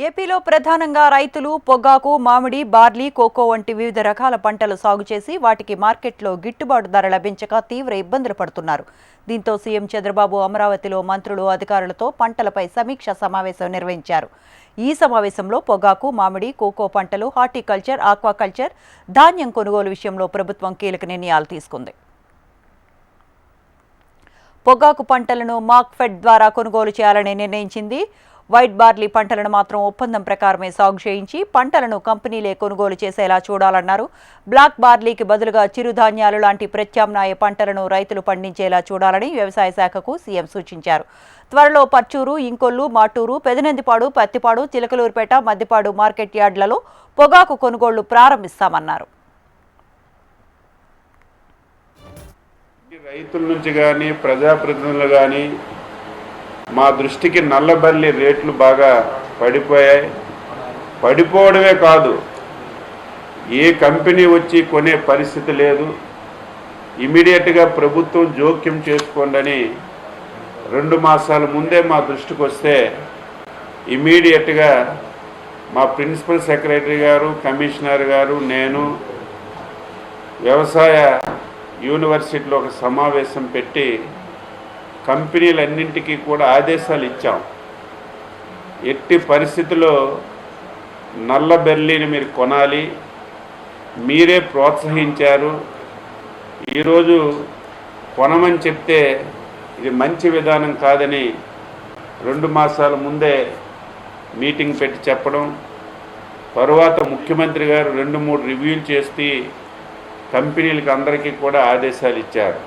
ఏపీలో ప్రధానంగా రైతులు పొగాకు, మామిడి, బార్లీ, కోకో వంటి వివిధ రకాల పంటలు సాగు చేసి వాటికి మార్కెట్లో గిట్టుబాటు ధర లభించక తీవ్ర ఇబ్బందులు పడుతున్నారు. దీంతో సీఎం చంద్రబాబు అమరావతిలో మంత్రులు, అధికారులతో పంటలపై సమీక్ష సమావేశం నిర్వహించారు. ఈ సమావేశంలో పొగాకు, మామిడి, కోకో పంటలు, హార్టికల్చర్, ఆక్వాకల్చర్, ధాన్యం కొనుగోలు విషయంలో ప్రభుత్వం కీలక నిర్ణయాలు తీసుకుంది. పొగాకు పంటలను మార్క్ఫెడ్ ద్వారా కొనుగోలు చేయాలని నిర్ణయించింది. వైట్ బార్లీ పంటలను మాత్రం ఒప్పందం ప్రకారమే సాగు చేయించి పంటలను కంపెనీలే కొనుగోలు చేసేలా చూడాలన్నారు. బ్లాక్ బార్లీకి బదులుగా చిరుధాన్యాలు లాంటి ప్రత్యామ్నాయ పంటలను రైతులు పండించేలా చూడాలని వ్యవసాయ శాఖకు సీఎం సూచించారు. త్వరలో పర్చూరు, ఇంకొల్లు, మాటూరు, పెదనందిపాడు, పత్తిపాడు, చిలకలూరుపేట, మద్దిపాడు మార్కెట్ యార్డులలో పొగాకు కొనుగోళ్లు ప్రారంభిస్తామన్నారు. రైతుల నుంచి కానీ ప్రజాప్రతినిధులు కానీ మా దృష్టికి నల్లబల్లి రేట్లు బాగా పడిపోయాయి. పడిపోవడమే కాదు, ఏ కంపెనీ వచ్చి కొనే పరిస్థితి లేదు. ఇమీడియట్గా ప్రభుత్వం జోక్యం చేసుకోండి 2 మాసాల ముందే మా దృష్టికి వస్తే ఇమీడియట్గా మా ప్రిన్సిపల్ సెక్రటరీ గారు, కమిషనర్ గారు, నేను వ్యవసాయ యూనివర్సిటీలో ఒక సమావేశం పెట్టి కంపెనీలన్నింటికీ కూడా ఆదేశాలు ఇచ్చాం. ఎట్టి పరిస్థితుల్లో నల్ల బెర్లీని మీరు కొనాలి, మీరే ప్రోత్సహించారు. ఈరోజు కొనమని చెప్తే ఇది మంచి విధానం కాదని 2 మాసాల ముందే మీటింగ్ పెట్టి చెప్పడం, తరువాత ముఖ్యమంత్రి గారు 2-3 రివ్యూలు చేసి కంపెనీలకు అందరికీ కూడా ఆదేశాలు ఇచ్చారు.